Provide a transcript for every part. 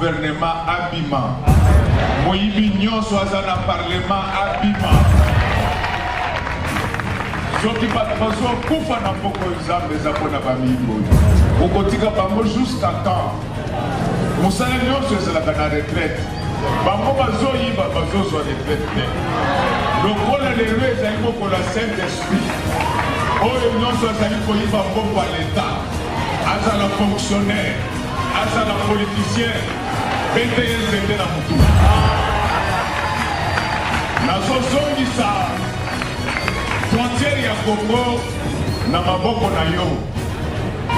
gouvernement abima. Moyibi nyonso aza na parlement abima. Soki bato bazokufa na mboka Nzambe eza mpona bamiyimbo. Okotika bango jusqu'à quand? Mosala nyonso ezalaka na retraite. Bango bazoyiba bazozwa retraite te. Lokola lelo ezali mokola Saint-Esprit. Oyo nyonso azali koyiba mbongo ya l'État. Azala fonctionnaire, azala politicien, bete ye nzete na mutu. Nazozongisa frontière ya Congo na maboko na yo.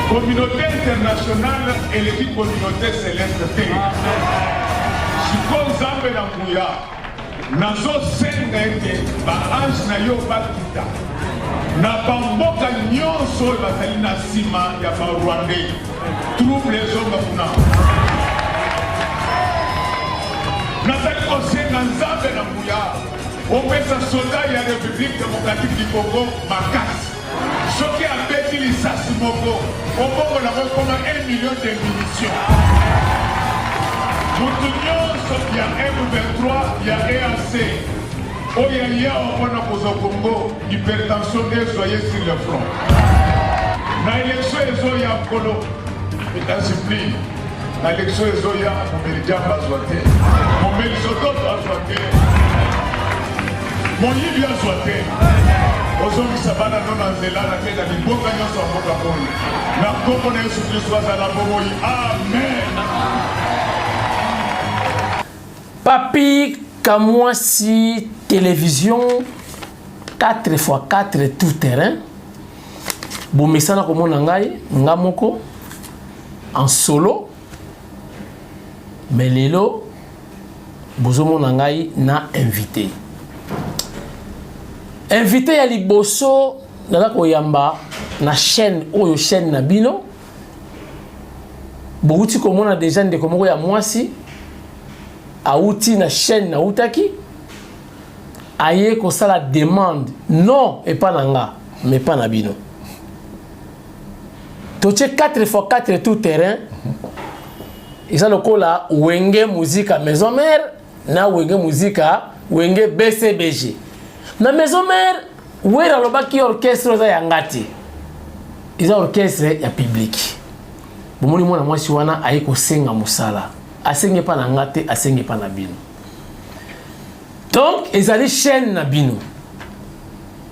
Communauté internationale eleki communauté céleste te. Siko Nzambe na nguya nazosenga ete ba-ange na yo bakita na bamboka nyonso oyo bazali na nsima ya barwandais trouble ezonga kuna. Nazali kosenga Nzambe na nguya opesa soldat ya République démocratique du Congo makasi. Soki abeti lisasi moko obongo na kokoma 1 million de munitions. Mutu nyonso ya M23 ya EAC oya yawa mpona kozwa Congo hypertension ezoye sur le front. Na élection ezoya nkolo discipline. Na élection ezoya momeli Diamba azwa te, momeli Sototo azwa te, moyibi azwa te. Ozongisa bana no na nzela na te na liboka nyonso ya mboka oyo. Na kombo na Yesu Kristo azala bomoi. Amen. Papi Kamwasi télévision 4x4 tout terrain. Bomesana komona ngai ngamoko en solo. Mais lelo bozomona ngai na invité. Invité ya liboso nala koyamba na chaîne oyo chaîne na bino. Bokuti komona déjà ndeko moko ya mwasi auti na chaîne na utaki aye ko sala demande non et pas nanga mais pas na bino. Toche 4x4 tout terrain. Isa lokola wenge musique maison mère na wenge musique wenge BCBG. Na maison mère wera lobaki orchestre za yangati. Isa orchestre ya public. Bomoni mwana mwasi wana aye ko senga musala. Asenge pa na ngate, asenge pa na bino. Donc, ezali chaîne na bino.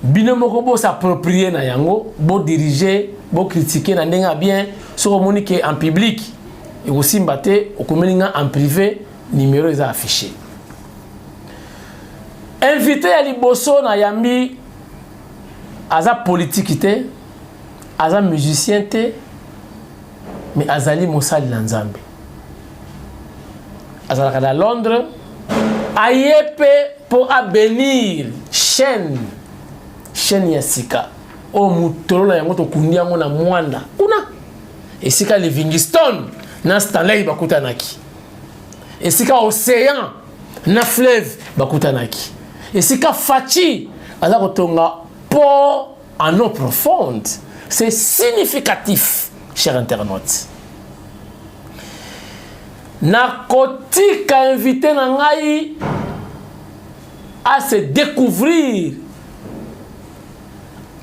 Bino moko bo s'approprier na yango, bo diriger, bo critiquer na ndenga bien, so monique en public. Et aussi mbate, okomeninga en privé, numéro est affiché. Invité à liboso na yambi, aza politique te, aza musicien te, mais azali mosali na Nzambe. Azalaka à Londres, ayepe pour abénir chaîne Yasika. O mutolola yango to kundi yango na mwanda. Kuna esika Livingstone na Stanley bakutanaki. Esika océan na fleuve bakutanaki. Esika Fachi azako tonga port en eau profonde. C'est significatif, chers internautes. Narcotique a invité Nangaï à se découvrir.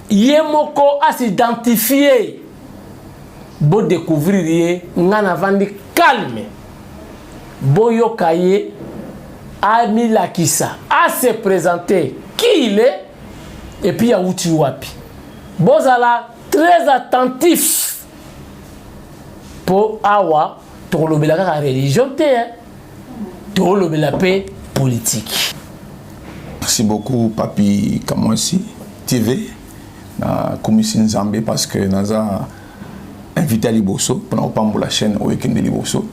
Yemoko à s'identifier. Bo découvrir yé, ngana vandi calme. Bo yokaye a mis la kissa, à se présenter qui il est et puis à outi wapi. Bozala très attentif pour awa. Tolobela ka religion te, tolobela paix politique. Merci beaucoup Papi Kamwasi TV na commission Nzambe parce que naza invité à Liboso pendant que la chaîne au week-end de Liboso.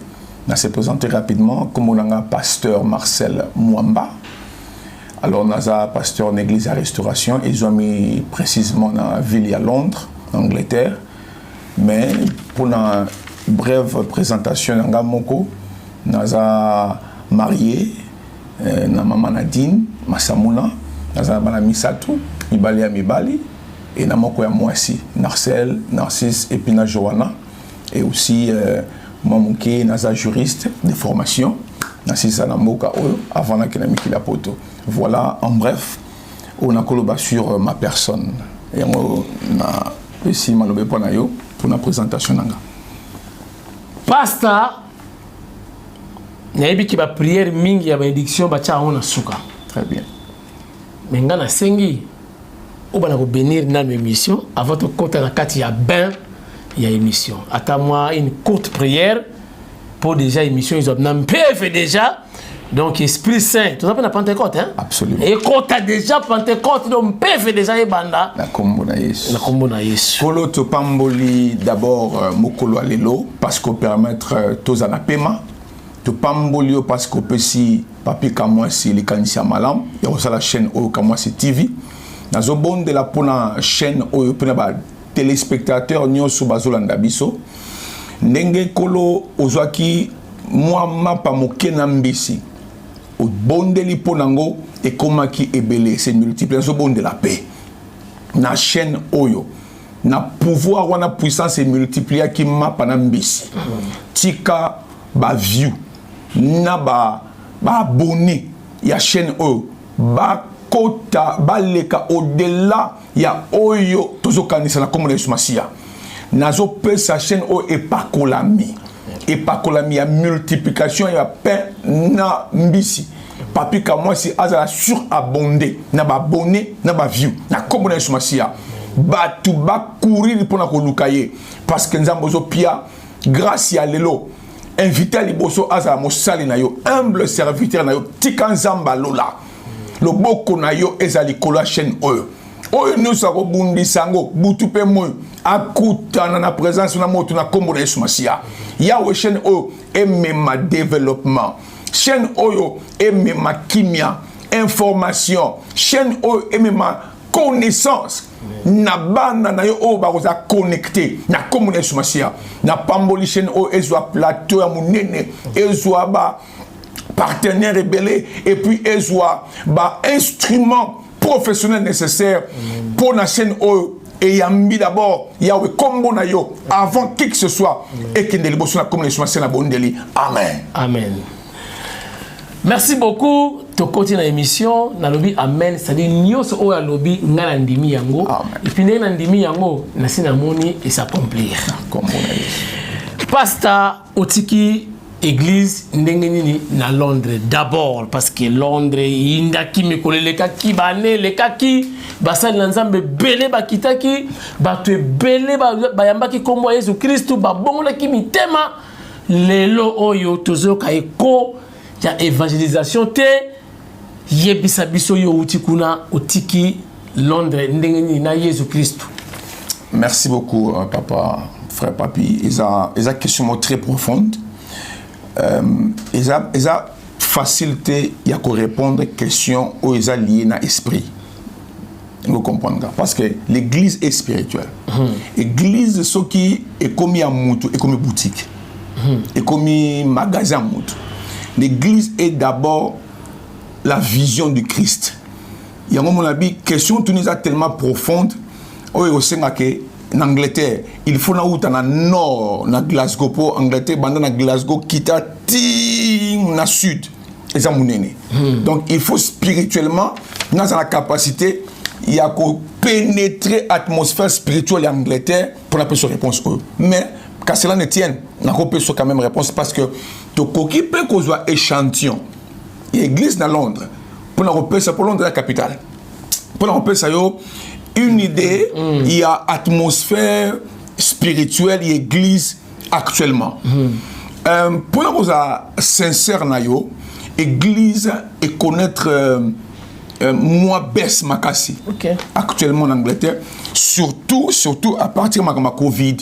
On s'est présenté rapidement comme on a pasteur Marcel Mwamba. Alors naza pasteur en église à Restauration, ils ont mis précisément dans la ville à Londres, en Angleterre, mais pour la brève présentation nanga moko naza marié na maman Nadine Masamuna naza bana misatu mibali ya mibali et na moko ya mwasi Narcisse et puis na Joanna et aussi moi moké naza juriste de formation na sisa na mboka oyo avant na kena mikila poto. Voilà en bref on a collabé sur ma personne et on a ici malobe pona yo pour la présentation nanga. Pasteur nayebi ki ba prière mingi ya bénédiction ba tia ona suka. Très bien. Mais nga na sengi ou bana ko bénir na émission avant de compter na kati ya bain ya émission. Attends-moi une courte prière pour déjà émission ils ont fait déjà. Donc Esprit Saint, tu as la Pentecôte hein? Absolument. Et quand tu as déjà Pentecôte, donc fait déjà banda. La combo na Yesu. La combo na Yesu. Kolo to pamboli d'abord mokolo alelo parce qu'on permettre tozana paiement. To pamboli parce qu'on peut si papi kamwa si les kanisia malam. Il y a aussi la chaîne o kamwa si TV. Nazo bon de la pona chaîne o pona ba téléspectateurs nyoso bazolanda biso. Ndenge kolo ozwaki moi mapa mokena mbisi. Au bondeli ponango et komaki ebele c'est multiple so bon de la paix na chaîne oyo na pouvoir wana puissance et multiplier ki mapa na mbisi tika ba view na ba abonné ya chaîne oyo ba kota ba leka au-delà ya oyo tozo kanisa na komona Yesu Masia nazo pesa chaîne oyo epakolami et pas que la multiplication y a pain na mbisi papi ka moi si azala surabondé na ba abonné na ba view na komona Yesu Masia ba tu ba courir pour na ko lukaye parce que nzambo zo pia grâce ya lelo invité liboso azala mosali na yo humble serviteur na yo tika nzamba lola loboko na yo ezali kola chaîne oyo oyo nous a rebondissé sango butu pe moyo akutana na présence na moto na kombo na Yesu Masia yawe chaîne oyo emema développement chaîne oyo emema kimia information chaîne oyo emema connaissance na bana na yo oyo bakoza connecté na kombo na Yesu Masia na pamboli chaîne oyo ezwa plateau ya munene ezwa ba partenaire rebelle et puis ezwa ba instrument professionnel nécessaire pour la chaîne oyo et yambi d'abord yawe kombo na yo avant qui que ce soit et que ne liboso na comme les soins na bondeli amen amen. Merci beaucoup to continue l'émission na lobi amen c'est-à-dire nyos o ya lobi ngala ndimi yango et puis na ndimi yango na sina moni et s'accomplir comme on a Pasteur Otiki Église ndengeni na Londres d'abord parce que Londres indaki mikoleleka ki bane leka ki basali nzambe belé bakitaki batu belé bayambaki kombo Yesu Kristo babongola ki mitema lelo oyo tozoka eko ya évangélisation te yebisa biso yo utikuna otiki Londres ndengeni na Yesu Kristo. Merci beaucoup papa frère papi ils a question très profonde. Ils ont facilité à répondre aux questions où ils sont liés à l'esprit. Vous comprenez? Parce que l'église est spirituelle. L'église, ce qui est comme un moutou, est comme une boutique, est comme un magasin moutou. L'église est d'abord la vision du Christ. Il y a un moment où question tellement profonde, où il y a en Angleterre, il faut na nord, na Glasgow pour Angleterre, banda na Glasgow kita ting na sud. Donc il faut spirituellement, dans la capacité, il y a qu'on pénétrer l'atmosphère spirituelle en Angleterre pour la personne réponse. Mais quand cela ne tienne, on a quand même réponse parce que tu peux qu'on soit échantillon. L'église dans Londres, pour la repérer ça pour Londres la capitale. Pour la repérer ça une idée, il y a atmosphère spirituelle, il y a église actuellement. Pour la chose sincère, église et connaître moi baisse makasi actuellement en Angleterre, surtout à partir de ma Covid.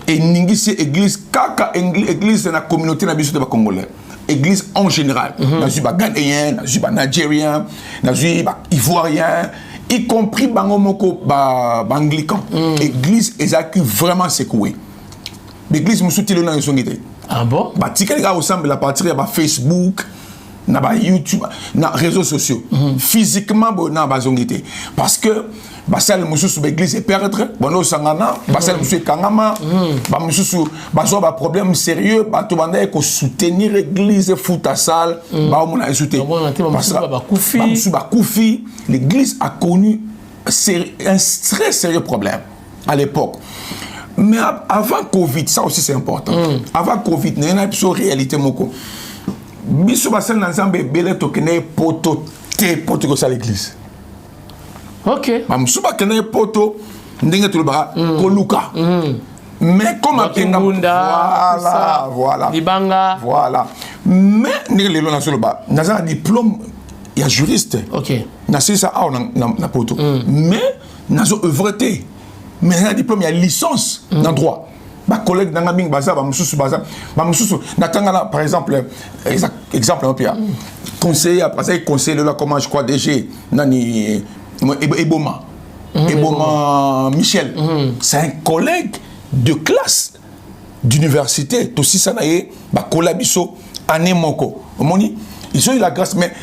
Et n'ingisi église kaka église dans la communauté na biso de Congolais. Église en général, nazu ba Ghanéen, nazu ba Nigérien, nazu ba Ivoirien, y compris bangomoko ba anglican. Église ezaki vraiment secouée. L'église musutilo na yosongite. Ah bon? Ba tikali ga ensemble à partir de Facebook, na ba YouTube, na réseaux sociaux. Physiquement na ba zongite parce que basal mususu l'église est perdre bono sangana basal mususu kangama ba mususu bazo ba problème sérieux ba to banda ko soutenir l'église futa salle ba mona soutenir parce que ba kufi l'église a connu un très sérieux problème à l'époque. Mais avant Covid, ça aussi c'est important. Avant Covid, il y a une réalité moko. Biso basal nanzambe belé tokene poto ko sa l'église. OK. Mam suba kene poto ndenge to ba ko luka. Mais comme apenga voilà. Libanga. Voilà. Mais ndenge lelo na soloba, naza diplôme il y a juriste. OK. Na c'est ça na poto. Mais nazo œuvreté. Mais il y a diplôme, il y a licence dans droit. Ma collègue dans la ming baza, ba mususu baza, ba mususu. Natangala par exemple, exemple un peu. Conseiller après ça, conseiller là comment je crois DG nani Eboma. Eboma Michel. C'est un collègue de classe d'université. Aussi ça naie ba collabiso anemoko. Moni, ils ont eu la grâce mais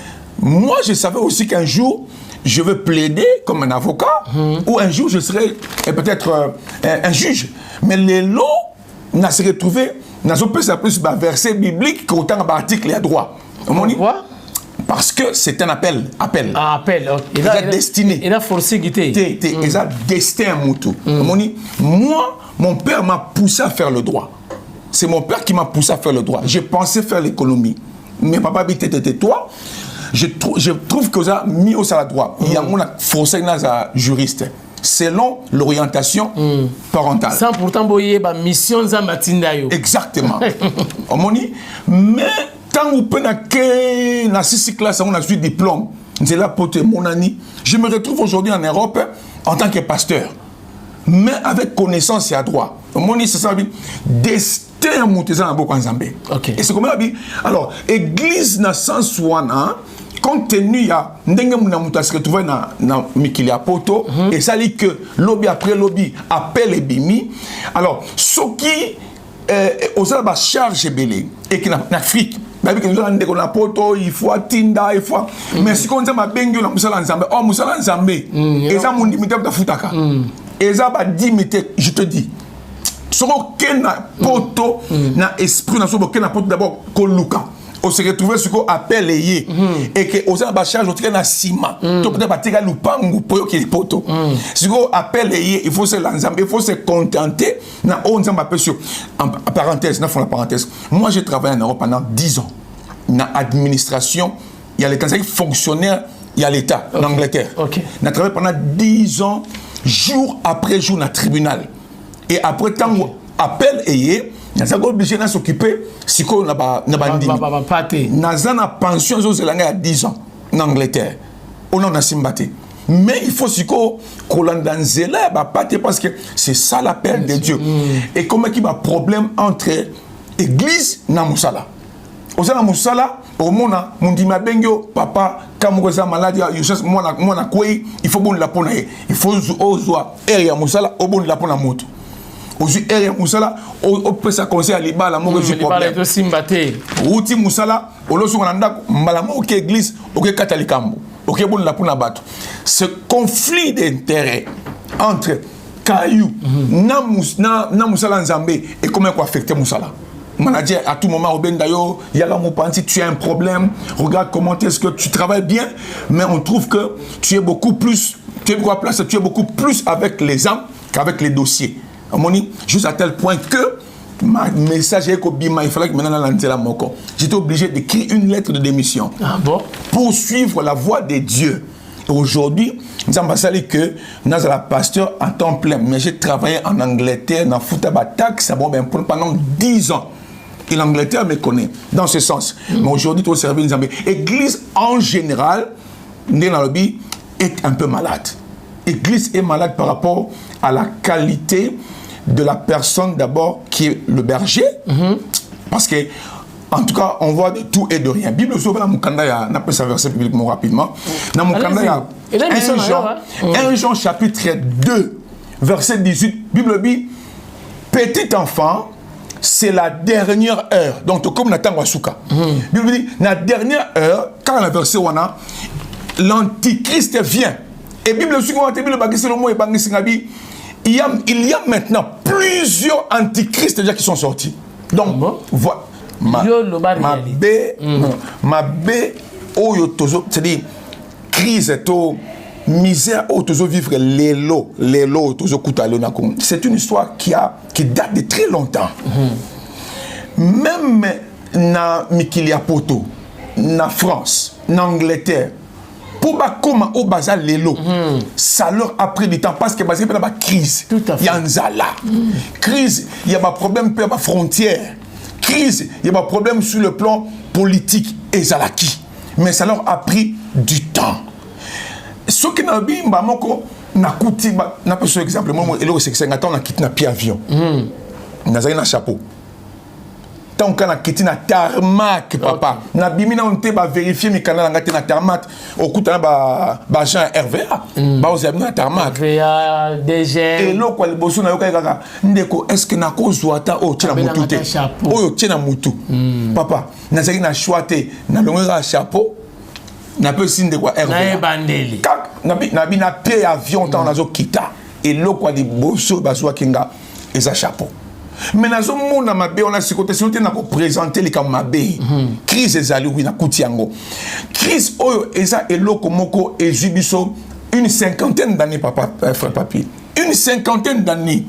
moi je savais aussi qu'un jour je veux plaider comme un avocat, ou un jour je serai peut-être un juge. Mais les lots n'a se retrouvé dans un plus verset biblique qu'autant d'articles et droit. Parce que c'est un appel. Ah, appel. Il a destiné. Il a forcé guité. Il a destiné un moutou. Moi, mon père m'a poussé à faire le droit. C'est mon père qui m'a poussé à faire le droit. J'ai pensé faire l'économie. Mais papa dit toi. Je trouve que ça a mis au salaire droit. Il y a un forcé à juriste selon l'orientation parentale. Sans pourtant boyer ma mission Zambatindayo. Exactement. Mais tant que vous avez dans 6 classes, on a eu diplôme. C'est là pour mon ami. Je me retrouve aujourd'hui en Europe en tant que pasteur. Mais avec connaissance et à droit. Moni c'est ça destin mouteza na boko nzambe. Et c'est comme ça alors église na sens wana compte tenu ya ndenge muna muta se retrouver na mikili ya poto et ça dit que lobby après lobby appel et bimi alors ce qui osala ba charge belé et qui na Afrique babi que nous allons ndeko na poto il faut atinda il faut mais si qu'on nzamba bengi na musala nzambe oh musala nzambe et ça mon limité ta futaka et ça ba dimité je te dis soko kena poto na esprit na soko kena poto d'abord koluka on se retrouver ce qu'on appelle et que aux ba charge on na ciment to peut-être ba teka lupangu pour que poto ce qu'on appelle et il faut se l'ensemble il faut se contenter na on nzamba pesio en parenthèse na fond la parenthèse moi j'ai travaillé en Europe pendant 10 ans na administration il y a les Tanzaniens fonctionnaires il y a l'état en Angleterre na travaillé pendant 10 ans jour après jour na tribunal. Et après tant appel et nous sommes obligés de s'occuper si on n'a pas na pension à 10 ans en Angleterre. On a simbaté. Mais il faut qu'on l'andanzela parce que c'est ça l'appel de Dieu. Et comme il y a un problème entre église et Moussala. Osala Moussala, au mona, mundima bengyo, papa, kamugoza maladie, mona kwe, il faut bon la pona. Il faut ozoa, area Moussala, au bon la pona moto. Aujourd'hui, area Moussala, au peut ça conseil à l'Iba, la mort du problème. Outi Moussala, au loso kananda, malamo ok église, ok catholikambo, ok bon la pona bato. Ce conflit d'intérêts entre Kayou, na Moussala Nzambe, et comment il affecter Moussala. Manager, à tout moment, au Bendayo, il y a là mon panti, tu as un problème, regarde comment est-ce que tu travailles bien, mais on trouve que tu es beaucoup plus, tu es beaucoup plus avec les âmes qu'avec les dossiers. Juste à tel point que ma message est qu'Obima, il fallait que maintenant j'étais obligé d'écrire une lettre de démission pour suivre la voie de Dieu. Et aujourd'hui, nous avons passé que nous sommes pasteur en temps plein, mais j'ai travaillé en Angleterre, dans Foutabatak, pendant 10 ans. Et l'Angleterre me connaît dans ce sens. Mais aujourd'hui, tout service nous avons. L'église en général, est un peu malade. L'église est malade par rapport à la qualité de la personne d'abord qui est le berger. Parce que, en tout cas, on voit de tout et de rien. Bible sauve la Moukanda, on appelle ça verset publiquement rapidement. Dans Moukanda, 1 Jean chapitre 2, verset 18, Bible dit, petit enfant, c'est la dernière heure. Donc, comme Nathan Wasuka. Bible dit, la dernière heure, quand on a versé Wana, l'antichrist vient. Et Bible il y a maintenant plusieurs antichrists déjà qui sont sortis. Donc, voilà. C'est-à-dire, crise, misère, vivre c'est une histoire qui date de très longtemps. Même na Mikilia Poto, na France, na Angleterre, pour comment au bazar lelo, ça leur a pris du temps parce que il y a une crise, il y a un zala, crise, il y a un problème pour la frontière, crise, il y a un problème sur le plan politique et zalaki, mais ça leur a pris du temps. Ce qui n'a pas na kuti na par exemple moi et c'est que 50 ans na quitté na pied avion na zali na chapeau tant qu'on a quitté na tarmac papa na bimina on te ba vérifier mi canal ngati na tarmac au coup na ba agent RVA ba oza na tarmac RVA DG et lo kwa liboso na yoka kaka ndeko est-ce que na kozwa ta o tina mutu te oyo tina mutu papa na zali na choité na longera chapeau na peu signe de quoi RVA na bina pied avion tant nazo kita et lo kwa liboso bazwa kinga eza chapeau. Mais nazo mona mabe on a ce côté c'est na ko présenter les comme mabe crise ezali oui na kutiango crise oyo eza eloko moko ezibiso une cinquantaine d'années papa frère papi une cinquantaine d'années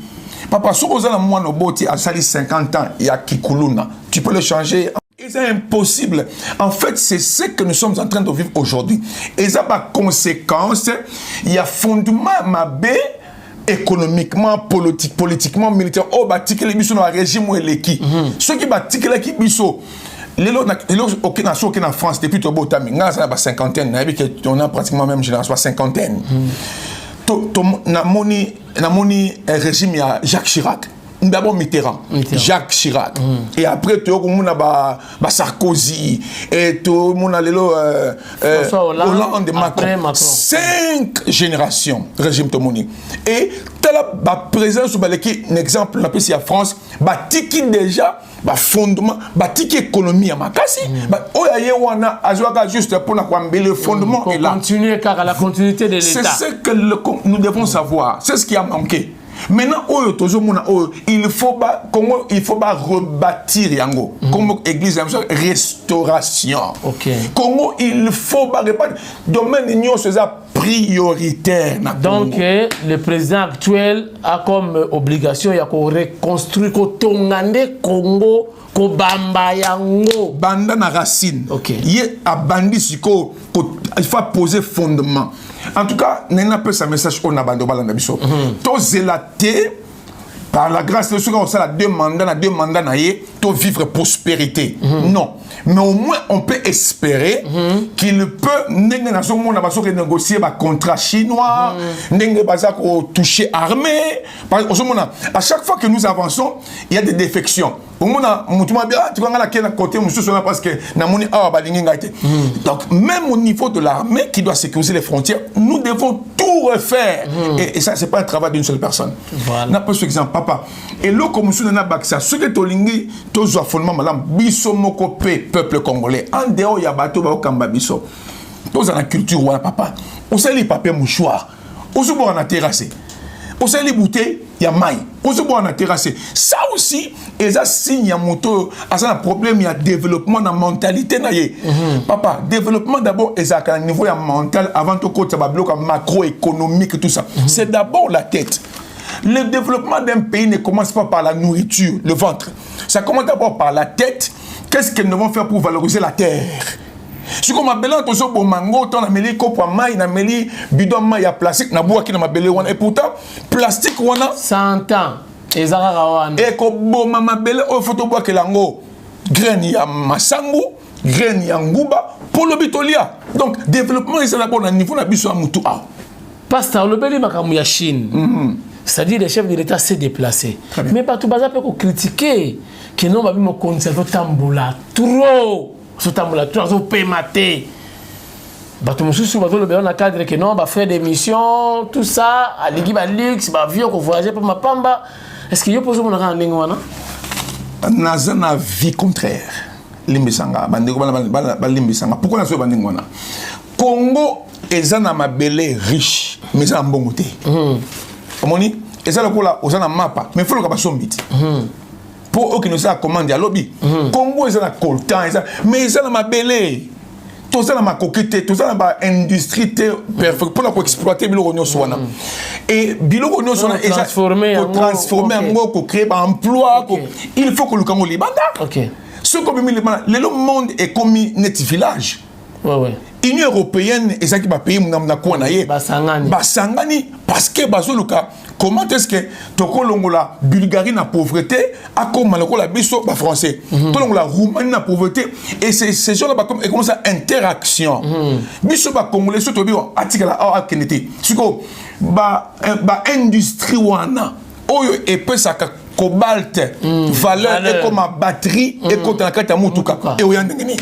papa sokoza na mwana boti a sali 50 ans ya kikuluna tu peux le changer. C'est impossible. En fait, c'est ce que nous sommes en train de vivre aujourd'hui. Et ça a conséquence, il y a fondement mabé économiquement, politiquement, militaire. Oh, bah, ticket les bisous dans le régime ou l'équipe. Ceux qui battent ticket l'équipe bisous. Les autres, aucun en France, depuis tout beau temps, mais là, ça a cinquantaine. On a pratiquement même génération cinquantaine. Na moni régime, il y a Jacques Chirac. D'abord Mitterrand, Jacques Chirac. Et après, tout le monde a Sarkozy. Et tout le monde a Hollande, Macron. 5 générations, régime Tomoni. Et la présence, un exemple, on si à France, tiki déjà, fondement, tiki économie à Makasi. Juste pour le fondement est là. Continuer car à la continuité de l'État. C'est ce que nous devons savoir. C'est ce qui a manqué. Maintenant, il faut rebâtir yango. Comme église, restauration. Comment il faut domaine union prioritaire. Donc, le président actuel a comme obligation de reconstruire le Congo. Kobamba yango banda na racine. Yé abandi siko il faut poser fondement. En tout cas, n'en pas sa message on abando balanda biso. To zelaté par la grâce de ceux qui ont ça la deux mandats na yé to vivre prospérité. Non, mais au moins on peut espérer qu'il peut n'engue na son monde baso négocier ba contrat chinois, n'engue baza ko toucher armée. Parce que à chaque fois que nous avançons, il y a des défections. Donc même au niveau de l'armée qui doit sécuriser les frontières, nous devons tout refaire. Et ça, ce n'est pas un travail d'une seule personne. Voilà. Par exemple, papa. Et là, comme nous avons baksa, ce que tolingi, tous fondement malam, biso moko peuple congolais. En dehors, il y a bateau ba okamba biso. Tous dans la culture wala papa. On sait les papiers mouchoirs. On se voit en terrassé. On sait les bouteilles, il y a maille. On se voit en terrassé. Ça aussi, et ça signe, il y a un problème, il y a développement dans la mentalité. Papa, développement d'abord, et ça, à un niveau mental, avant tout, ça va bloquer macroéconomique et tout ça. C'est d'abord la tête. Le développement d'un pays ne commence pas par la nourriture, le ventre. Ça commence d'abord par la tête. Qu'est-ce qu'ils vont faire pour valoriser la terre? Si comme appelant tout ça pour mango, ton ameli copo maï, nameli bidon maï à plastique, na bois qui na mabele wana. Et pourtant, plastique wana 100 ans. Et zara wana. Et ko bo mama bele o photo bois que lango graine ya masangu, graine ya nguba pour le bitolia. Donc développement c'est d'abord au niveau na biso amutu a. Pasteur le beli makamu ya Chine. C'est-à-dire les chefs de l'État s'est déplacé. Mais pas tout bazar peut critiquer que non babi mo conserver tamboula trop. Ce temps-là, tu as payé maté. Bato mususu bato le béon na cadre que non, ba faire des missions, tout ça, à l'équipe à luxe, ba vieux qu'on voyager pour ma pamba. Est-ce que yo pose mon ran lingwana? Naza na vie contraire. Limbisanga, bandeko ba limbisanga. Pourquoi na so bandingwana? Congo ezana mabele riche. mais ça en bon côté. Omoni, et ça le coup là, aux en mapa, mais il faut le capacion bit. Pour eux qui nous a commandé à lobby. Congo est en coltan, mais ça m'a belé. Tout ça m'a coquetté, tout ça m'a industrie perfect pour exploiter Bilogno Swana. Et Bilogno Swana est transformé en mot, pour créer un emploi. Il faut que le Congo libanda. Ce que le monde est comme net village. L'Union européenne est ça qui va payer mon Basangani parce que Bazoluka comment est-ce que Tokolongola Bulgarie na pauvreté a comme la biso ba français Tokolongola Roumanie na pauvreté et ces gens là comme comment ça interaction biso ba congolais surtout bio atikala a kenete siko ba industrie wana oyo et peut ça cobalt valeur et comme batterie et quand on a carte mutuka et oyandengeni.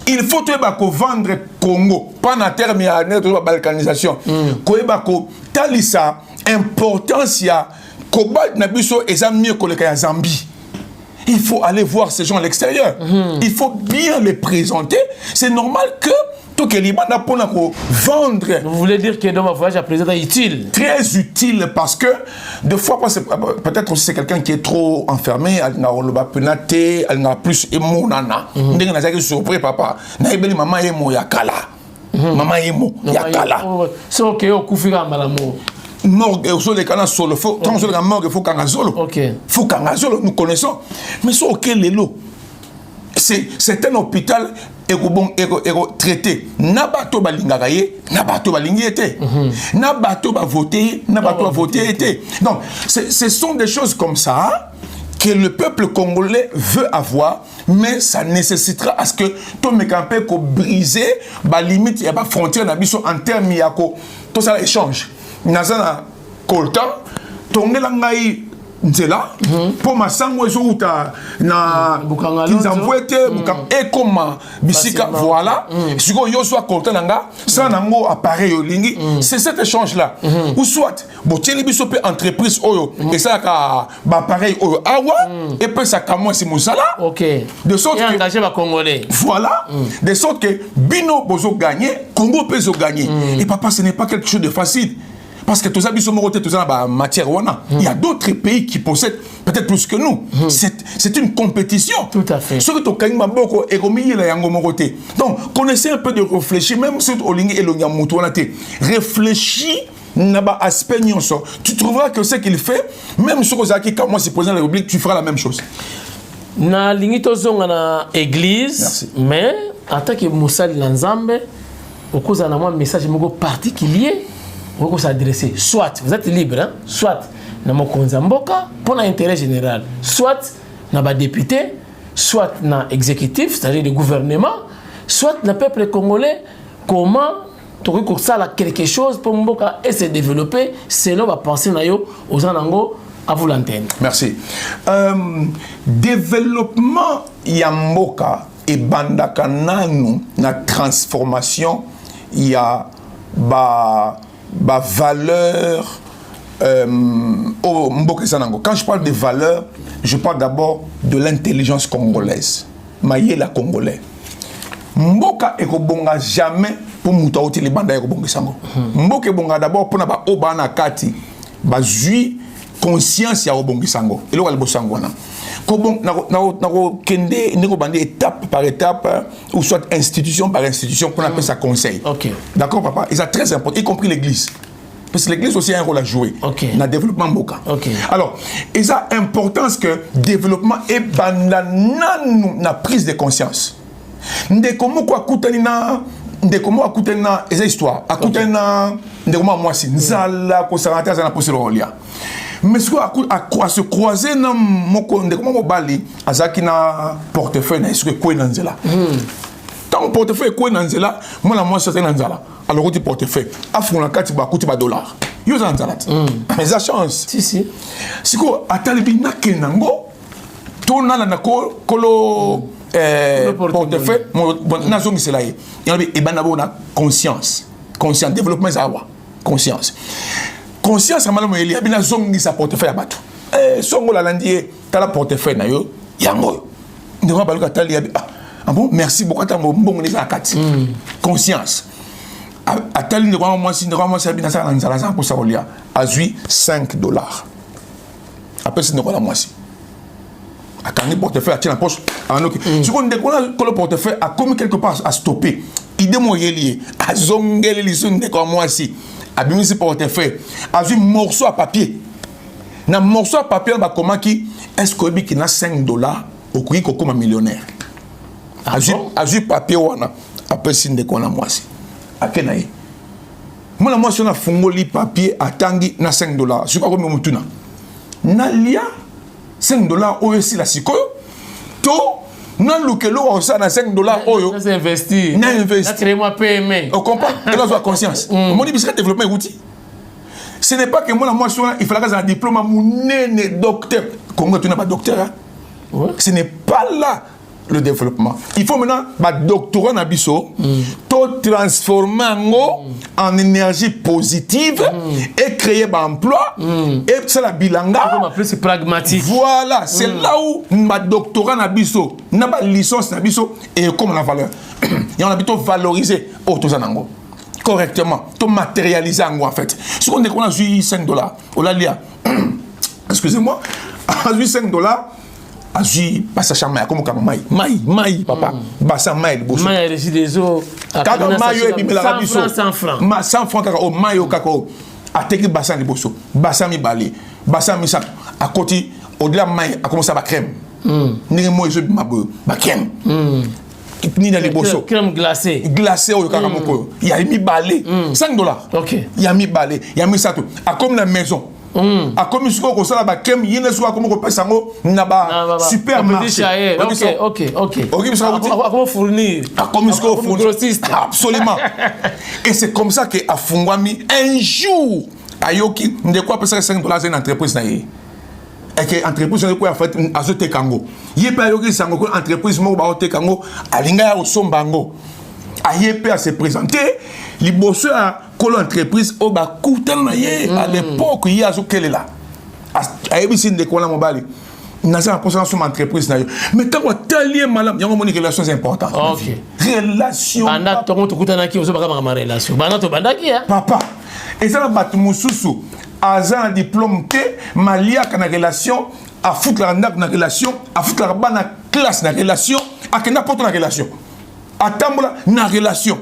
Il faut que vendre Congo, pas en termes de balkanisation. Que talisa importance ya cobalt na biso et ça mieux que le Zambie. Il faut aller voir ces gens à l'extérieur. Il faut bien les présenter. C'est normal que tout que l'Ibanda pour vendre. Vous voulez dire que dans ma voyage à présent est utile? Très utile parce que des fois peut-être aussi c'est quelqu'un qui est trop enfermé, elle n'a plus émonana. Ndenge na zaki surpris papa. Na ebeli maman emo yakala. Maman emo yakala. C'est OK au kufika malamo. Morgue au sol des canaux solo. Faut tant sur la morgue faut kangazolo. OK. Faut kangazolo nous connaissons. Mais c'est OK lelo. C'est un hôpital traité. Nabato balingagaye, nabato balingete. Nabato ba voter, nabato ba voter. Donc, ce sont des choses comme ça que le peuple congolais veut avoir, mais ça nécessitera à ce que tout le campé ko briser ba limite et ba frontière na biso en termes yako tout ça échange. Nazana koltan, tongela ngai nzela pour ma sango ezokuta na kinzamvwete et comme bisika voilà siko yo soit content nanga ça nango appareil olingi c'est cet échange là ou soit botieli biso pe entreprise oyo et ça ka ba appareil oyo awa et puis ça ka moi c'est musala de sorte que engager ba congolais voilà de sorte que bino bozo gagner Congo peut zo gagner et papa ce n'est pas quelque chose de facile. Parce que tout ça, matière il y a d'autres pays qui possèdent peut-être plus que nous. C'est une compétition. Tout à fait. Donc, connaissez un peu de réfléchir, même si réfléchis naba aspect nyonso. Tu trouveras que ce qu'il fait, même sur Ozaki, quand moi c'est président de la République, tu feras la même chose. Na lingito zonga na église, mais en tant que Moussa Lanzambe, au cause d'un message particulier. Vous s'adresser, soit vous êtes libre, hein? Soit dans mon Konzamboka pour l'intérêt général, soit dans le député, soit dans l'exécutif, c'est-à-dire le gouvernement, soit dans le peuple congolais, comment tu as quelque chose pour Mboka et se développer selon la pensée aux Anango à vous l'antenne. Merci. Développement Yamboka et Bandakananu, la transformation, il y a valeur quand je parle de valeur, je parle d'abord de l'intelligence congolaise. Maïe la congolais. Mboka ekobonga jamais pour moutaouti les bandes ekobonga sango. Mboka ebonga d'abord pour na ba obana kati ba zui conscience ya obonga sango. Et là le sango na. Kobong na kende ndeko bandi étape par étape ou soit institution par institution qu'on appelle ça conseil. OK. D'accord papa, c'est très important y compris l'église. Parce que l'église aussi a un rôle à jouer dans le développement Mboka. Alors, et ça importance que développement est na prise de conscience. Ndekomo kwa kutanina ndekomo akutanina eza histoire. Akutanina ndekomo moi si nzala ko sarata za na poselo rolia. Mais ce à se croiser dans mon ndekomo mobali azaki na portefeuille na est-ce que quoi dans nzela. Tant portefeuille quoi dans nzela, moi la moi c'est dans nzela. Alors tu portefeuille afro na kati ba kuti ba dollar. Yo za nzala. Mais ça chance. Si. Siko atalibi na kenango tona na kolo portefeuille na zongi c'est là. Il y a et banabo na conscience développement zawa conscience amalo il y a bina zongi sa portefeuille abatu songo la landie tala portefeuille na yo yango ndeko baluka tali ah bon merci beaucoup ta mbongo ni za kati conscience atali de quoi moi si de quoi moi c'est bien ça dans ça pour ça olia a joué $5 après c'est de quoi la moi si a quand le portefeuille a tient la poche en ok si on décolle le portefeuille a comme quelque part à stopper idée moi lié a zongel les sons de quoi moi si a bien ce portefeuille a joué morceau à papier na morceau à papier ba comment qui est-ce que qui na $5 au coup comme un millionnaire a joué papier wana après c'est de quoi la moi si akenaye mwana mwasi na fungoli papier atangi na $5 je pas comme mutuna na lia $5 oyo si la sikoyo to na lukelo o sa na $5 oyo na investir na investir na créer moi PME on comprend et là conscience mon dit biscuit développement outil ce n'est pas que mwana mwasi il fallait que un diplôme munene docteur Congo tu n'as pas docteur hein? Ouais. Ce n'est pas là le développement. Il faut maintenant doctorat nabiso to transformer en énergie positive et créer un emploi et c'est la bilanga. C'est pragmatique. Voilà, c'est là où ma doctorat nabiso, na ba licence nabiso et comme la valeur. Et on a plutôt valorisé tout ça nango correctement, to matérialiser en fait. Si on dit qu'on a joué $5, on l'a lia. Excusez-moi, on a joué $5. Aji basa chamaya comme mai papa basa mai boso mai reçu des eaux kada mai yo ebimela la biso 100 francs ma 100 francs kaka o mai yo kaka o ateki basa ni boso basa mi balé basa mi sa à côté au-delà mai a commencé à ba crème ni mo je ma ba crème ni dans les boso crème glacée au kaka moko il y a mi balé $5 OK il y a mi balé il y a mi ça tout à comme la maison a comme si on ça ba kem yene soit comme on passe ngo na ba supermarché OK comment fournir comme si on fournir grossiste absolument et c'est comme ça que a fungwami un jour ayoki de quoi passer $5 c'est une entreprise na et que entreprise na ko en fait azote kango yepe ayoki sango ko entreprise mo ba ote kango alinga ya osombango ayepe à se présenter liboso a kolo entreprise o ba kutan na ye à l'époque il y a zo quelle là ayebi sin de kola mobali na ça pour ça sur entreprise na yo mais quand on talier malam yango moni relations importantes OK relation banda to ko kutana ki ozo baka ma relation banda to banda ki papa et ça bat mususu azan diplôme té malia kana relation a foutre la na relation a foutre la bana classe na relation a que n'importe la relation attendre na relation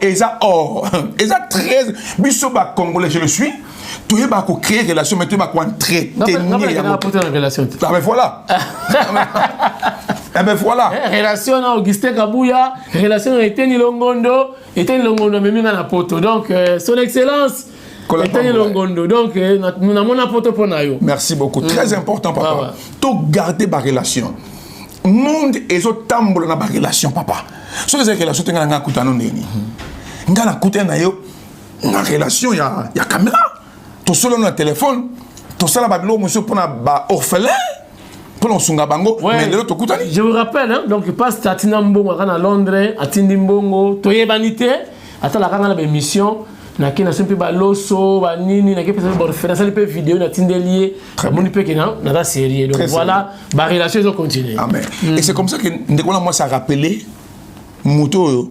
eza or eza 13 biso ba congolais je le suis tu es ba ko créer relation mais tu ba ko entretenir la relation ah ben voilà ben voilà relation na Augustin Kabuya relation Eteni Longondo mais na poto donc son excellence Eteni Longondo donc nous na mona poto pona yo merci beaucoup très important papa to garder ba relation monde ezo tambola na ba relation papa so les relations tenga nga kutana ndeni nga na kutana yo na relation ya caméra to solo na téléphone to sala ba bilo monsieur pour na ba orphelin pour on sunga bango mais le to kutani je vous rappelle hein, donc passe Tatina Mbongo à Londres atindi Mbongo to yebanité atala kanga na émission na kina sempe ba loso ba nini na kepesa ba référence le vidéo na tindelier moni pe kina na la série donc voilà ba relation ils ont continué amen et c'est comme ça que ndekona moi ça rappeler moto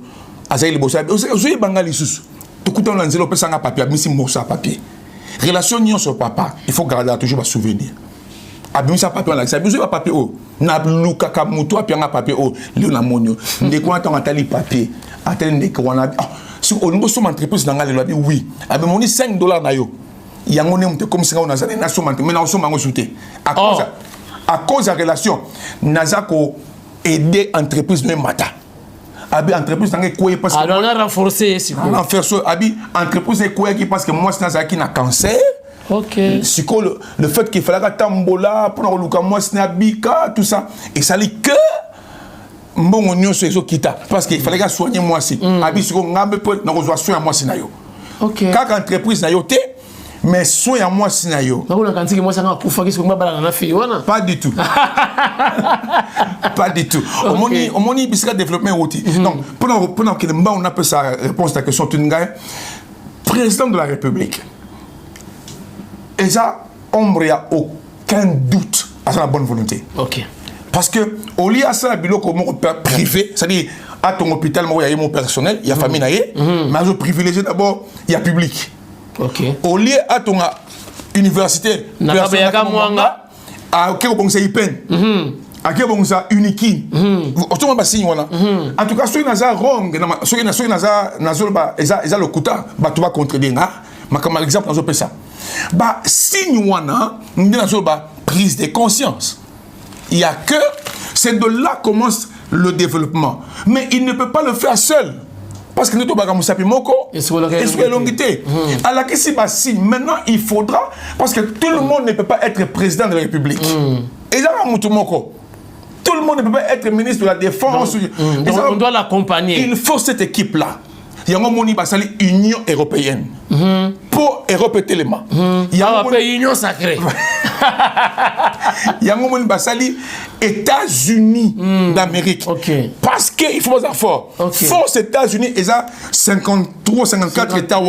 azaïli bossa ozoyi bangali susu to kuta na nzelo pesa nga papier misi mosa papier relation nion sur papa il faut garder toujours ba souvenir abimisa papier la ça besoin papier o na luka ka moto apia nga papier o le na monio ndekona tant atali papier atali ndekona si au niveau de entreprise dans le lobby oui avec mon $5 na yo yango ne mte comme ça on a ça na somme mais na somme ngo souté à cause de relation naza ko aider entreprise de mata abi entreprise dans quoi parce que alors on a renforcé si on a fait ça abi entreprise quoi qui parce que moi c'est ça qui na cancer OK si le fait qu'il fallait tambola pour le cas moi c'est bika tout ça et ça li que mbongo nyonso ezo kita parce qu'il fallait soigner moi si abi siko ngambe po na ko soigner moi si na yo OK kaka entreprise na yo te mais soigner moi si na yo na kuna kantiki moi sanga kufa kiso ngaba na fi wana pas du tout pas du tout au moni bisika développement outil donc pendant que on appelle sa réponse à ta question tunga président de la République et ça ombre y a aucun doute à sa bonne volonté OK parce que au lieu à ça bilo comme privé c'est-à-dire à ton hôpital, il y a mon personnel, il y a famille, mais je privilégie d'abord, il y a public. Ok. Au lieu à ton université, à quel bon c'est IPEN, à quel bon ça Unikin, autrement pas signe voilà. En tout cas, ceux qui n'ont wrong, ceux qui n'ont le quota, bah tu vas contredire là. Mais comme exemple, on peut ça. Bah signe wana, on dit prise de conscience. Il y a que c'est de là commence le développement. Mais il ne peut pas le faire seul. Parce que nous sommes sapi moko et sur l'ongité. Alors que si maintenant il faudra parce que tout le monde ne peut pas être président de la République. Et là moko. Tout le monde ne peut pas être ministre de la Défense. Donc on doit l'accompagner. Il faut cette équipe là. Il y a un moni basali Union européenne. Pour Europe Téléma. Il y a un Union sacrée. Il y a un moni basali États-Unis d'Amérique. Parce qu'il faut faire fort. Force États-Unis, ils ont 53, 54 États.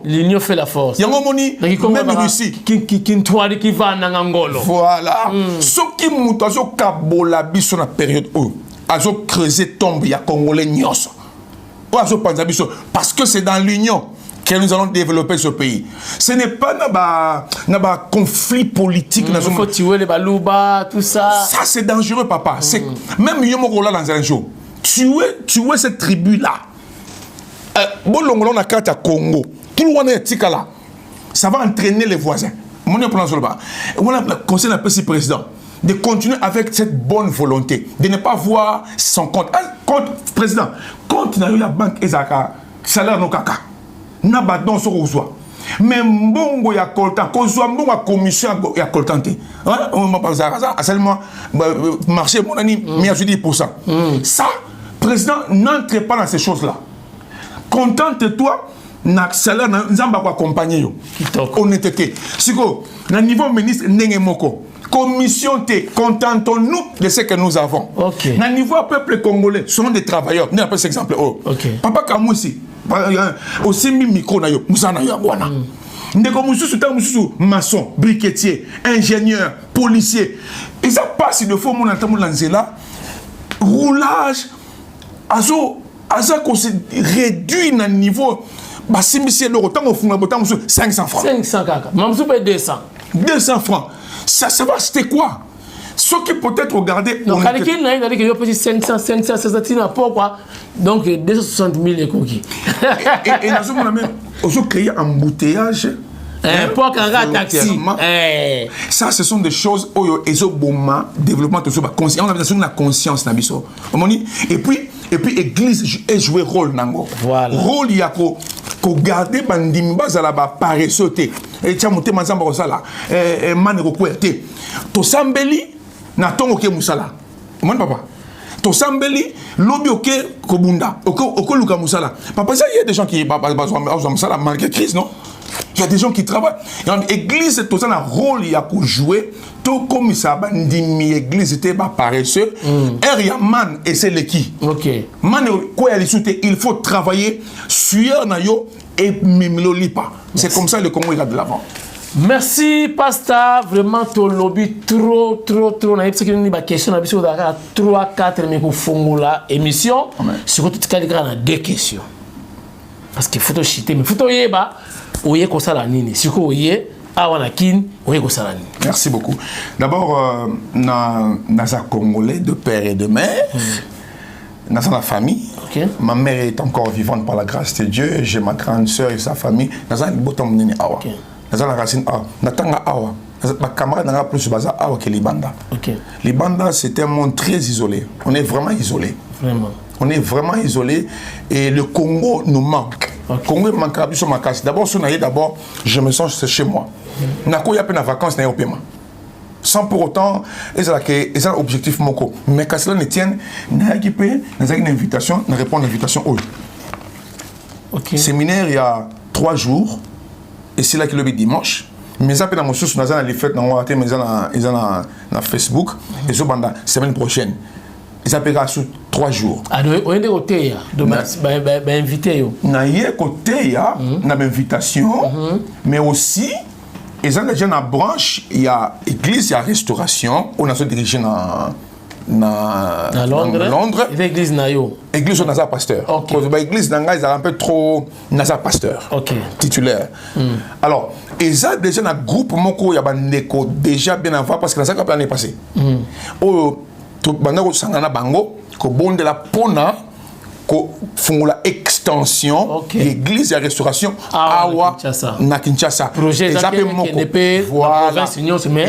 L'Union fait la force. Il y a un moni même Russie. Qui va en Angola. Voilà. Ce qui m'a dit Kabola sur la période où ils ont creusé tombe, il y a Congolais nyos. Parce que c'est dans l'Union que nous allons développer ce pays. Ce n'est pas un conflit politique. Il faut tuer les balouba, tout ça. Ça, c'est dangereux, papa. Même Yomogola dans un jour. Tuer cette tribu-là. Bolongolo na carte à Congo. Tout le monde est tikala. Ça va entraîner les voisins. Mon plan sur le bas. On a le conseil d'un petit président de continuer avec cette bonne volonté, de ne pas voir son compte. Compte président, compte dans la banque Ezaka, salaire no kaka. Na badon so kozwa. Mais mbongo ya koltan, kozwa mbongo commission ya koltante. On m'a pas ça, seulement marché mon ami, mais à 10%. Ça, président n'entre pas dans ces choses-là. Contente-toi. Na salaire nzamba ko accompagner yo. Honnêteté. Siko, na niveau ministre ndenge moko. Commission T, contentons-nous de ce que nous avons. Na niveau peuple congolais, sont des travailleurs. Nous appelons cet exemple. Papa Kamoussi, aussi micro na yo, musana yo wana. Ndeko mususu ta mususu maçon, briquetier, ingénieur, policier. Et ça passe de fois mon entamo lanzela roulage azo ko se réduit na niveau bah si monsieur le autant au fond 500 francs. 500 kaka. Mamsou paye 200. 200 francs. Ça va c'était quoi? Ce qui peut-être regarder. Donc, quand il a dit que je peux 500, pourquoi? Donc, 260 000 les cookies. Et là, on a créé un embouteillage. Pour qu'un taxi. Ça, ce sont des choses où ils ont développement de conscience. On a besoin de la conscience. Et puis, l'église a joué rôle. Voilà. Rôle, il y a qu'on garder bandimba zalaba paresseux et tiens monter mazamba osala mane kokwete to sambeli na tongo ke musala mon papa to sambeli lobi oke kobunda oko luka musala papa ça il y a des gens qui musala malgré crise non il y a des gens qui travaillent l'église tout ça un rôle il y a pour jouer tout comme ça bandimi église était pas paresseux ya man et c'est le qui man quoi il faut travailler sur nayo et mimlolipa. C'est comme ça le Congo ira de l'avant. Merci Pasta, vraiment ton lobby trop. On a eu une question, on a eu 3-4 mais pour formula émission. Sur tout cas, il y a 2 questions. Parce qu'il faut chiter, mais il faut yeba, oye kosala nini. Si vous oye, awanakin, oye kosala nini. Merci beaucoup. D'abord, dans un Congolais de père et de mère. Dans la famille, ma mère est encore vivante par la grâce de Dieu. J'ai ma grande soeur et sa famille. Dans un bouton de awa. Dans la racine awa. Dans awa. Ma camarade n'a plus de awa que Libanda. Libanda, c'est un monde très isolé. On est vraiment isolé. Vraiment. On est vraiment isolé et le Congo nous manque. Le Congo manque à ma casse. D'abord, je me sens chez moi. Je n'ai pas de vacances, je n'ai pas sans pour autant, c'est un objectif moko. Mais quand cela ne tienne, nous avons une invitation, nous répondons à l'invitation. Séminaire il y a 3 jours, et c'est là qu'il est dimanche. Mais ça, dans mon sous, nous avons les fêtes, nous avons Facebook, et ce pendant la semaine prochaine. Ils appellent sur 3 jours. Ah, on est côté, invité. On est côté, on a une invitation, mais aussi. Et ça, déjà dans la branche, il y a église, il y a restauration. On a se dirigé na Londres. L'église nayo. Église naza pasteur. OK. L'église nanga ils un peu trop naza pasteur. OK. Titulaire. Alors, ils ont déjà un groupe moko ya bandeko déjà bien avant parce que naza ka l'année passée. Oh tout bandako sangana bango ko bonde la pona ko fungula extension l'église ya restauration awa na Kinshasa. Projet ils appellent moko voilà.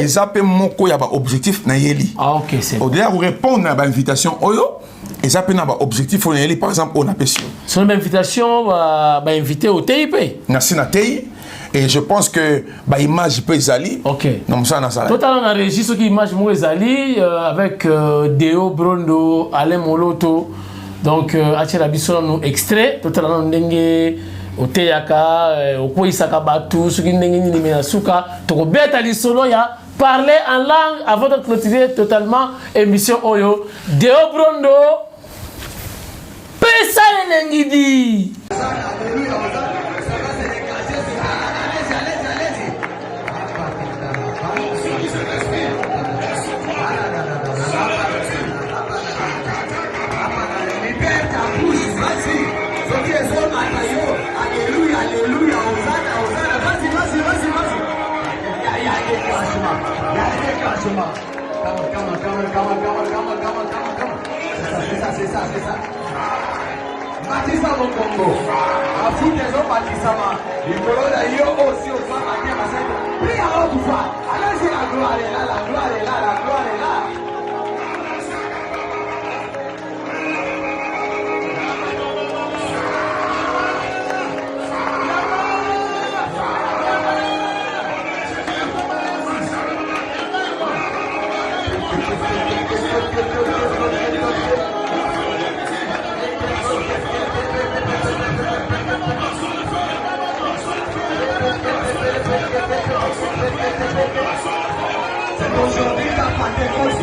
Ils appellent moko ya ba objectif na yeli. Ah OK, c'est. Au-delà de répondre à l'invitation oyo ils appellent na ba objectif on yeli par exemple on appelle son invitation va inviter au TIP. Na sinatei. Et je pense que l'image peut aller. Ok. Non, ça, totalement on a réagi sur l'image Moezali avec Deo Brondo, Alain Moloto. Donc, Achela Bisson extrait. Totalement ndenge Oteyaka, Okoisaka Batu, ce qui ndenge ni Menasuka. Toko beta li solo ya parler en langue avant de clôturer totalement émission Oyo. Deo Brondo. Pesa Elengidi. C'est ça. Matissa mon Congo. A foot des hommes Matissa ma. Il faut là yo aussi au soir à bien passer. Prie à l'autre fois. Allez la gloire est là, la gloire est là, la gloire est là. C'est aujourd'hui ta Pentecôte.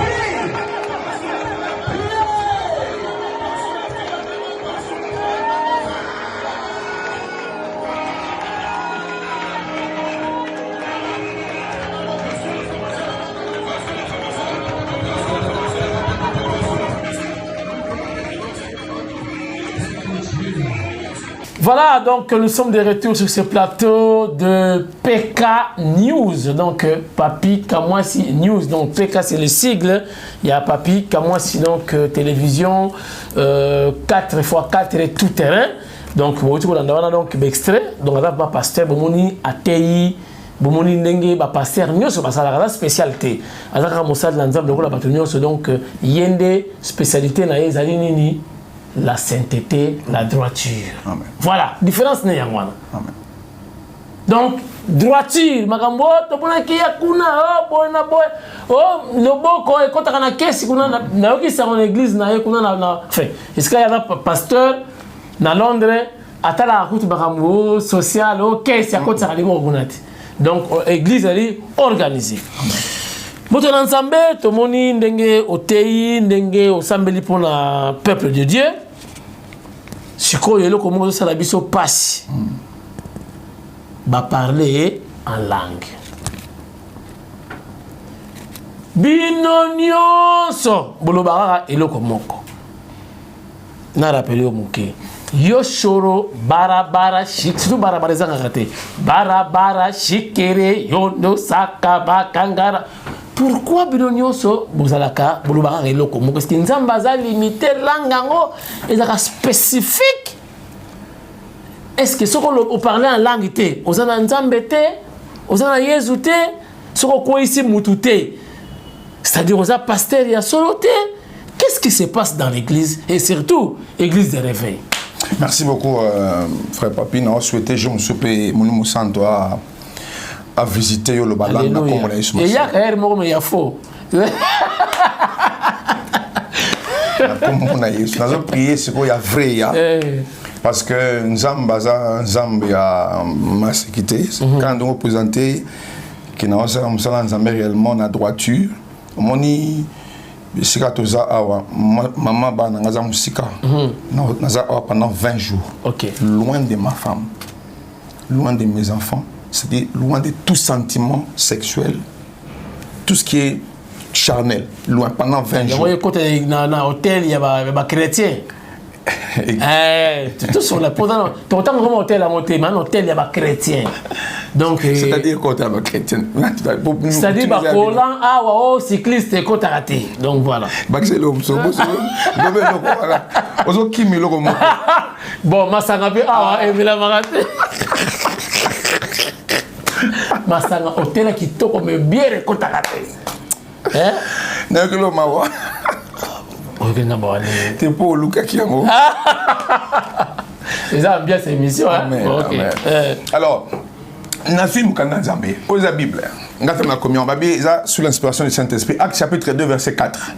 Voilà, donc nous sommes de retour sur ce plateau de PK News. Donc, Papi Kamwasi News. Donc, PK, c'est le sigle. Il y a Papi Kamwasi, donc télévision 4x4 et tout terrain. Donc, on a donc extrait. Donc, on a un pasteur, Bomoni Atei, Bomoni Ndenge, pasteur Nyos, parce que la spécialité. On a un l'ensemble de la Nyos, donc, Yende, spécialité, Naïzali Nini. La sainteté, la droiture. Amen. Voilà, différence n'est pas. Amen. Donc, droiture, makambo, topona kia kuna, oh boy na boy, oh le boko e kota kana kesi kuna na yoki sa mon église na ye kuna na fait. Est-ce qu'il y a un pasteur na Londres atala akuti makambo social oh kesi ya kota kana ngo kunati. Donc église elle organisée. Moto na nzambe tomoni ndenge otei ndenge osambeli pona peuple de Dieu. Siko yelo komo zo sala biso pasi. Ba parler en langue. Bino nyonso bolobaka eloko moko. Na rappelé au muke. Yo shoro barabara shik surtout barabara zanga raté. Barabara shikere yondo saka bakangara. Pourquoi bino nyonso bozalaka bolobaka eloko moko? Parce que nzamba za limité langango ezaka spécifique. Est-ce que ce qu'on parle en langue té, osana nzambe té, osana yezu té, ce qu'on quoi ici mututé. C'est-à-dire osa pasteur ya solo té. Qu'est-ce qui se passe dans l'église et surtout église de réveil? Merci beaucoup frère Papi. On souhaitait je me souper mon santo à visiter le ballon na comme on a eu. Et il y a quand même mais il y a faux. Comme on a eu. Nous avons prié ce qu'il y a vrai ya. Parce que Nzamba a massacré. Quand on représentait que nous avons réellement la droiture, on y maman bana musika pendant 20 jours. Okay. Loin de ma femme, loin de mes enfants, c'est-à-dire loin de tout sentiment sexuel, tout ce qui est charnel, loin, pendant 20 jours. Côté dans l'hôtel, il y a des chrétiens. Tout sur la pendant autant comme hôtel à monter, mais un hôtel, il y a des chrétiens. Donc, c'est-à-dire côté à chrétien. C'est-à-dire que Roland, ah, wow, cycliste, c'est côté raté. Donc voilà. C'est l'homme, c'est l'homme. Bon, Massanga, ah, et la marathon. Massanga, hôtel qui toque comme bien le côté raté. Hein? Non, que l'homme a voir. T'es pas au Luka qui a mot. C'est ça, bien cette émission. Alors, Nasu Mukanda Nzambe, aux la Bible. On va dire sous l'inspiration du Saint-Esprit. Acte chapitre 2, verset 4.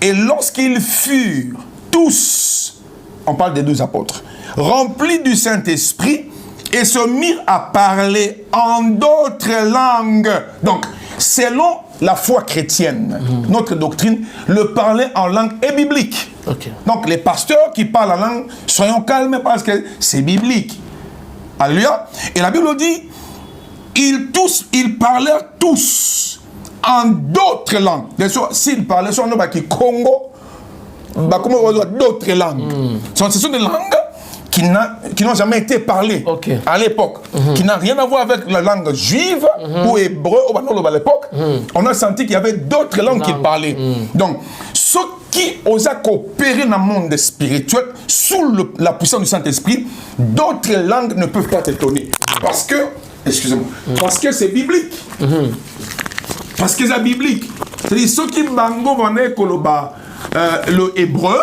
Et lorsqu'ils furent tous, on parle des 12 apôtres, remplis du Saint-Esprit et se mirent à parler en d'autres langues. Donc, selon la foi chrétienne, notre doctrine, le parler en langue est biblique. Donc, les pasteurs qui parlent en langue, soyons calmes parce que c'est biblique. Alléluia. Et la Bible dit, ils parlèrent tous en d'autres langues. S'ils parlaient sur nous, qui Congo, d'autres langues. Ce sont des langues qui n'ont jamais été parlées à l'époque, qui n'ont rien à voir avec la langue juive ou hébreu à l'époque. On a senti qu'il y avait d'autres langues qu'ils parlaient. Donc, ceux qui osent coopérer dans le monde spirituel sous la puissance du Saint-Esprit, d'autres langues ne peuvent pas t'étonner. Parce que, excusez-moi, parce que c'est biblique. Parce que c'est biblique. C'est-à-dire, ceux qui bango le hébreu,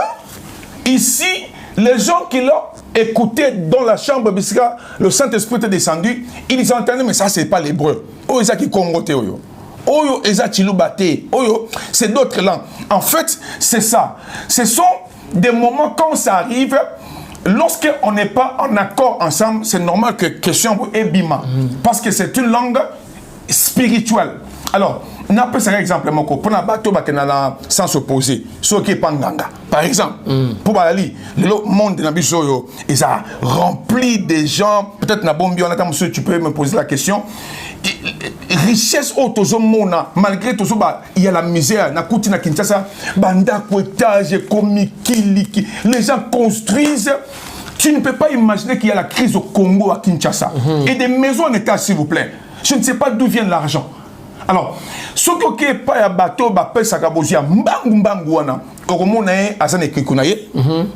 ici, les gens qui l'ont écouté dans la chambre, puisque le Saint-Esprit était descendu, ils entendaient, mais ça, c'est pas l'hébreu. Oh, ils ont qui congoté, oh, Oyo, ils ont Oyo, c'est d'autres langues. En fait, c'est ça. Ce sont des moments quand ça arrive, lorsqu'on n'est pas en accord ensemble, c'est normal que question est bima. Parce que c'est une langue spirituelle. Alors, on appelle ça exemple, pour la bateau, sans s'opposer, ce qui est Panganga. Par exemple, pour aller, le monde de Nabisoyo, ils ont rempli des gens, peut-être tu peux me poser la question. Richesse autozomona, malgré tout ça, il y a la misère. Nakuti na Kinshasa, banda étage, komikiliki. Les gens construisent. Tu ne peux pas imaginer qu'il y a la crise au Congo à Kinshasa. Et des maisons en état, s'il vous plaît. Je ne sais pas d'où vient l'argent. Alors, ce qui est pas un bateau, c'est Sakabozia, Mbangu wana. Oromona azana kekunaye,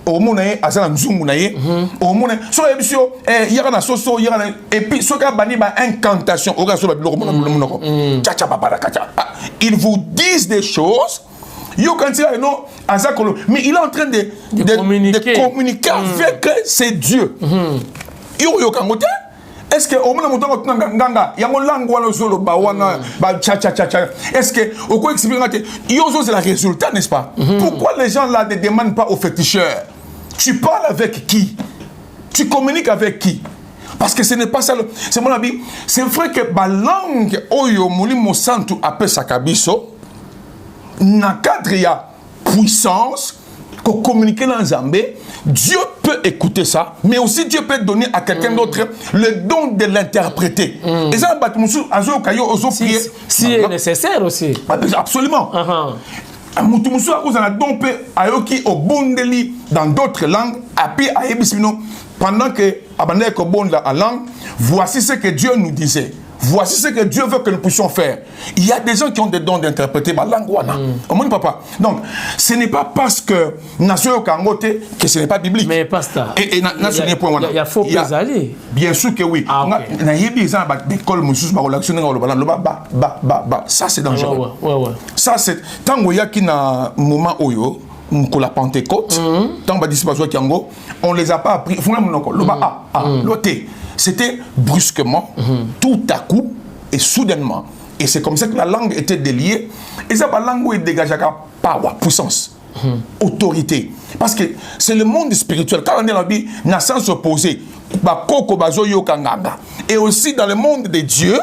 oromona azana nzungunaye, oromona so ebisio yara soso yara et puis so ka bani ba incantation, tcha babara kacha. Ils vous disent des choses. Yo quand il non azakolo, mais il est en train de communiquer avec ses dieux. Yo kangote. Est-ce que au moins nganga yango langue wala solo ba wana ba cha est-ce que au quoi expliquer yozo c'est le résultat, n'est-ce pas? Pourquoi les gens là ne demandent pas aux féticheurs? Tu parles avec qui? Tu communiques avec qui? Parce que ce n'est pas ça, c'est mon avis. C'est vrai que la langue oyo molimo santu appelle sakabiso na cadre ya puissance qu'on communique dans Zambé, Dieu peut écouter ça, mais aussi Dieu peut donner à quelqu'un d'autre le don de l'interpréter. Et ça, si c'est nécessaire aussi. Absolument. Dans d'autres langues, pendant que la langue, voici ce que Dieu nous disait. Voici ce que Dieu veut que nous puissions faire. Il y a des gens qui ont des dons d'interpréter la langue. Papa. Donc, ce n'est pas parce que Nation Kangote que ce n'est pas biblique. Mais pas ça. Et il y a faux pésalés. Bien sûr que oui. Ça, c'est dangereux. Ça, c'est. Tant qu'il y a un moment où pour la Pentecôte, tant que on les a pas appris. C'était brusquement, tout à coup et soudainement. Et c'est comme ça que la langue était déliée. Et ça, la langue est dégagée par puissance, autorité. Parce que c'est le monde spirituel. Quand on est là, il n'a sans s'opposer. Et aussi dans le monde de Dieu,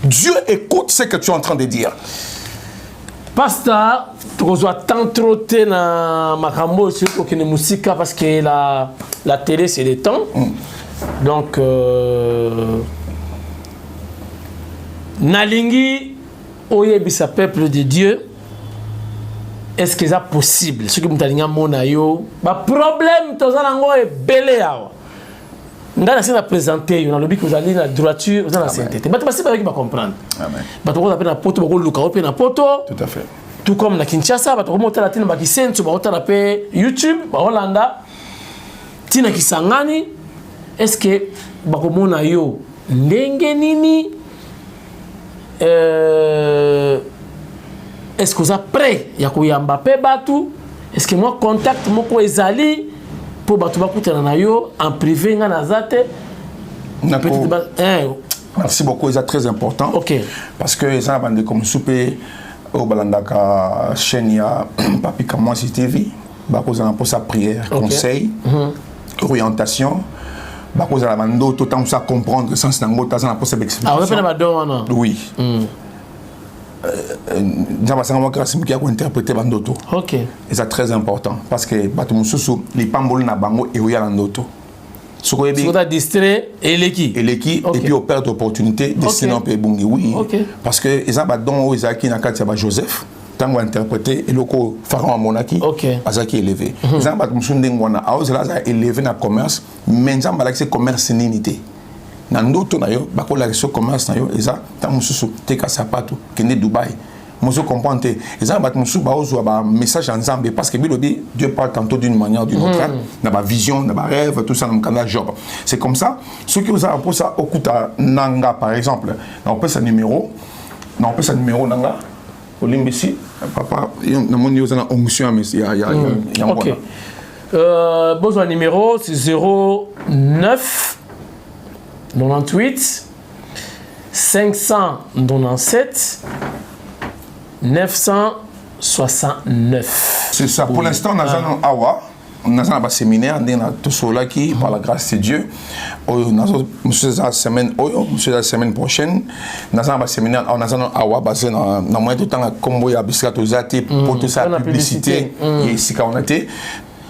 Dieu écoute ce que tu es en train de dire. Pasteur, tu dois t'entroter dans Makambo sur la musique parce que la télé, c'est le temps. Donc, Nalingi oyebisa peuple de Dieu, est-ce que c'est possible? Ce que vous avez dit, problème, tout ça, c'est belé. Nous avons présenté, nous avons dit que vous avez la droiture, vous avez la sainteté. Mais c'est pas comprendre. Vous avez la poto, vous avez la poto. Tout à fait. Tout comme na Kinshasa, vous avez la tine, vous avez YouTube, vous avez Tina Kisangani. Est-ce que vous avez ndenge nini? Est-ce que vous êtes prêt? Il y a Kouyamba Pebatu. Est-ce que moi contact moko ezali pour batu bakutana na yo en privé nga nazate? Merci beaucoup, c'est très important. OK. Parce que ça bande comme souper au balandaka chaîne ya Papi Kamwasi TV, ba kozana pour sa prière, conseil, orientation. Parce que la bande tout temps ça comprendre sens nango ta ça pour cette explication. Ah, on peut pas donner. Oui. Interpréter bandoto. OK. Et c'est très important parce que batu mususu li pambolo na bango et oya landoto. Ce qu'on a distrait et l'équipe. Et l'équipe et puis on perd l'opportunité de sinon pe bungi oui. Parce que ils ont don Isaac na kati ya Joseph tango interpréter et loko pharaon monaki azaki élevé. Ils ont batu musunde ngwana aozela za élevé na commerce mais nzamba la commerce ninité. Na ndoto na yo bakola so commerce na yo eza ta mususu teka sapato kende Dubaï musu comprendre eza bat musu ba ozo ba message en Zambie parce que bilobi Dieu parle tantôt d'une manière ou d'une autre na ba vision na ba rêve tout ça na mkanda job c'est comme ça ceux qui vous a pour ça okuta nanga par exemple na peut sa numéro nanga olimbisi papa na mon yo na onction mais ya OK besoin numéro c'est 09 98 597 969. C'est ça. Pour l'instant, nous avons Awa. Nous avons un séminaire qui, par la grâce de Dieu, la semaine prochaine, nous avons un séminaire Awa basé dans le moyen de temps comme il y a pour toute sa publicité.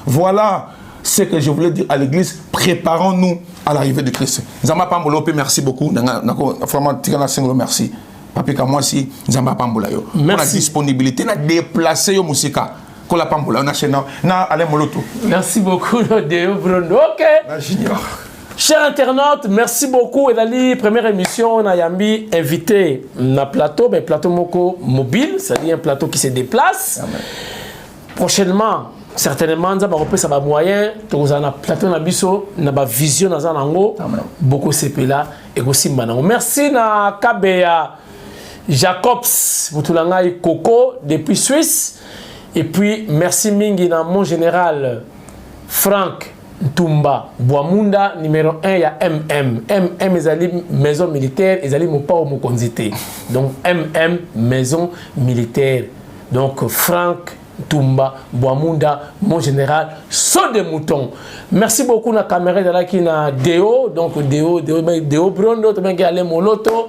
Voilà ce que je voulais dire à l'église. Préparons-nous à l'arrivée de Christ. Zamba Pambolope, merci beaucoup. Vraiment, merci. Papi Kamwasi, Zamba Pambolayo. Pour la disponibilité, na déplacer yo musika. Ko la Pambola, na chena, na ale moloto. Merci beaucoup, Deo Bruno. OK. Na junior. Chers internautes, merci beaucoup. Et dans la première émission, on a Yambi invité na plateau, mais plateau moko mobile, c'est-à-dire un plateau qui se déplace. Amen. Prochainement, certainement, ça va moyen, on a plateau na biso, na ba vision na zanango, beaucoup CP là et aussi manango. Merci na Kabea Jacobs, Boutulanga et Coco depuis Suisse. Et puis merci mingi na mon général Franck Ntumba Boamunda numéro 1 il y a MM ezali maison militaire ezali mo pa mo konzité. Donc MM maison militaire. Donc Franck Tumba, Boamunda, mon général, saut de mouton. Merci beaucoup na caméra de la qui na Deo, donc Deo Brondo, tu qui allé moloto,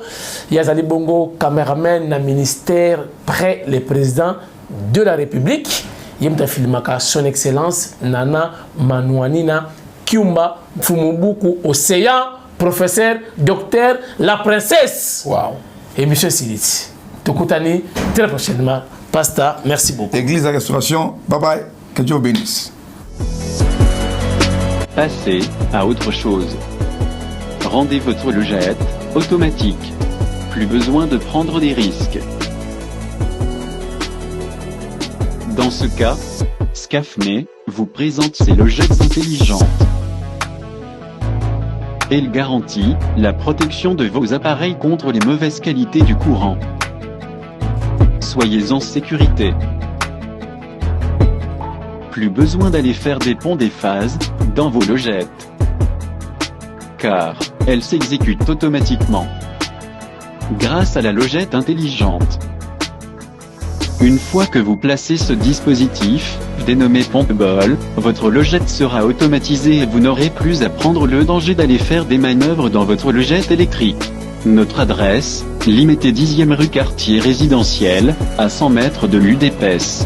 Yazali Bongo, caméraman na ministère près le président de la République. Yemta filmaka son excellence Nana Manouanina Kiumba Fumubuku Océan, professeur, docteur, la princesse. Wow. Et monsieur Siliti. Tokutani très prochainement. Pasta, merci beaucoup. Église de la Restauration, bye bye, que Dieu bénisse. Passez à autre chose. Rendez votre logette automatique. Plus besoin de prendre des risques. Dans ce cas, Scafme vous présente ses logettes intelligentes. Elle garantit la protection de vos appareils contre les mauvaises qualités du courant. Soyez en sécurité. Plus besoin d'aller faire des ponts des phases dans vos logettes, car elles s'exécutent automatiquement grâce à la logette intelligente. Une fois que vous placez ce dispositif, dénommé Pompe-Ball, votre logette sera automatisée et vous n'aurez plus à prendre le danger d'aller faire des manœuvres dans votre logette électrique. Notre adresse, Limité 10e rue quartier résidentiel, à 100 mètres de l'UDPS.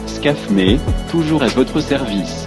Scafme, toujours à votre service.